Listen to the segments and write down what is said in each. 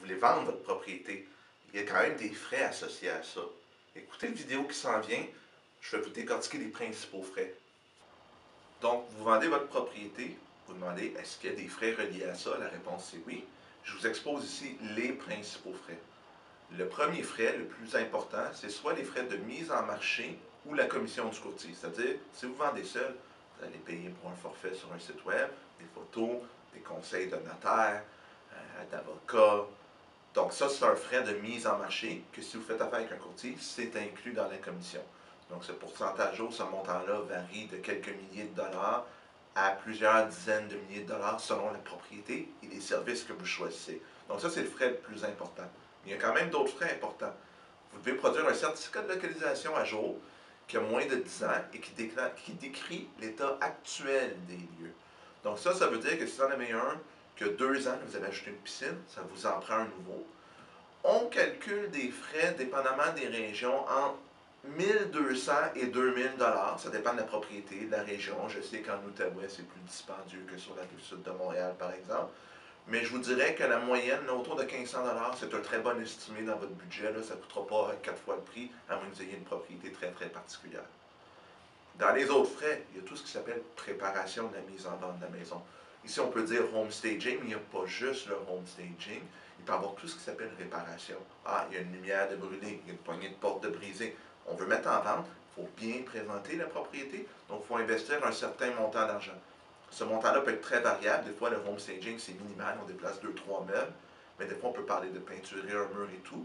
voulez vendre votre propriété, il y a quand même des frais associés à ça. Écoutez une vidéo qui s'en vient, je vais vous décortiquer les principaux frais. Donc, vous vendez votre propriété, vous demandez est-ce qu'il y a des frais reliés à ça? La réponse c'est oui. Je vous expose ici les principaux frais. Le premier frais, le plus important, c'est soit les frais de mise en marché ou la commission du courtier. C'est-à-dire, si vous vendez seul, vous allez payer pour un forfait sur un site web, des photos, des conseils de notaire, d'avocat. Donc ça, c'est un frais de mise en marché que si vous faites affaire avec un courtier, c'est inclus dans la commission. Donc ce pourcentage-là, ce montant-là varie de quelques milliers de dollars à plusieurs dizaines de milliers de dollars selon la propriété et les services que vous choisissez. Donc ça, c'est le frais le plus important. Il y a quand même d'autres frais importants. Vous devez produire un certificat de localisation à jour qui a moins de 10 ans et qui décrit l'état actuel des lieux. Donc ça veut dire que si vous en avez un que 2 ans, vous avez acheté une piscine, ça vous en prend un nouveau. On calcule des frais, dépendamment des régions, entre 1200 et 2000 dollars. Ça dépend de la propriété, de la région. Je sais qu'en Outaouais, c'est plus dispendieux que sur la rive sud de Montréal, par exemple. Mais je vous dirais que la moyenne, là, autour de 1500 dollars, c'est un très bon estimé dans votre budget. Là, ça ne coûtera pas 4 fois le prix, à moins que vous ayez une propriété très, très particulière. Dans les autres frais, il y a tout ce qui s'appelle préparation de la mise en vente de la maison. Ici, on peut dire home staging, mais il n'y a pas juste le home staging. Il peut y avoir tout ce qui s'appelle réparation. Ah, il y a une lumière de brûler, il y a une poignée de porte de brisée. On veut mettre en vente, il faut bien présenter la propriété, donc il faut investir un certain montant d'argent. Ce montant-là peut être très variable. Des fois, le home staging, c'est minimal, on déplace 2-3 meubles, mais des fois, on peut parler de peinturer un mur et tout.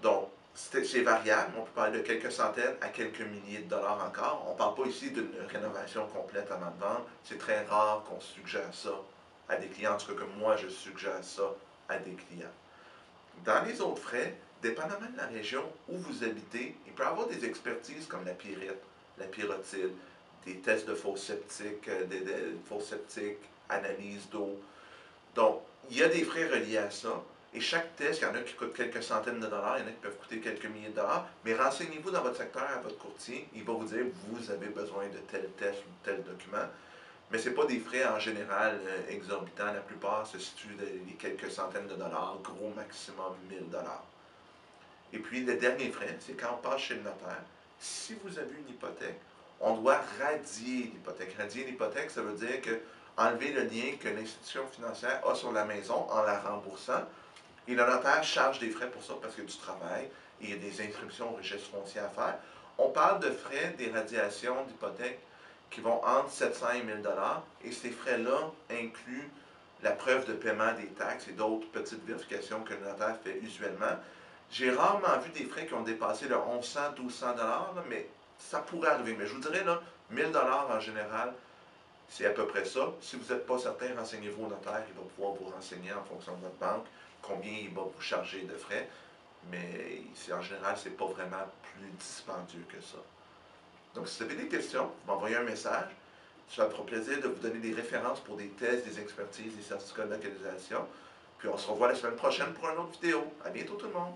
Donc, c'est variable. On peut parler de quelques centaines à quelques milliers de dollars encore. On ne parle pas ici d'une rénovation complète avant de vendre. C'est très rare qu'on suggère ça à des clients. En tout cas, que moi, je suggère ça à des clients. Dans les autres frais, dépendamment de la région où vous habitez, il peut y avoir des expertises comme la pyrite, la pyrrhotide, des tests de faux septiques, analyse d'eau. Donc, il y a des frais reliés à ça. Et chaque test, il y en a qui coûtent quelques centaines de dollars, il y en a qui peuvent coûter quelques milliers de dollars. Mais renseignez-vous dans votre secteur à votre courtier. Il va vous dire, vous avez besoin de tel test ou tel document. Mais ce n'est pas des frais en général exorbitants. La plupart se situent dans les quelques centaines de dollars, gros maximum 1000 dollars. Et puis, le dernier frais, c'est quand on passe chez le notaire. Si vous avez une hypothèque, on doit radier l'hypothèque. Radier l'hypothèque, ça veut dire que enlever le lien que l'institution financière a sur la maison en la remboursant. Et le notaire charge des frais pour ça parce qu'il y a du travail et il y a des inscriptions au registre foncier à faire. On parle de frais d'irradiation d'hypothèque qui vont entre 700 et 1000 dollars et ces frais-là incluent la preuve de paiement des taxes et d'autres petites vérifications que le notaire fait usuellement. J'ai rarement vu des frais qui ont dépassé le 1100, 1200 dollars, mais ça pourrait arriver. Mais je vous dirais, là, 1000 dollars en général, c'est à peu près ça. Si vous n'êtes pas certain, renseignez-vous au notaire. Il va pouvoir vous renseigner en fonction de votre banque combien il va vous charger de frais. Mais en général, ce n'est pas vraiment plus dispendieux que ça. Donc, si vous avez des questions, vous m'envoyez un message. Ça me fera plaisir de vous donner des références pour des tests, des expertises, des certificats de localisation. Puis on se revoit la semaine prochaine pour une autre vidéo. À bientôt tout le monde!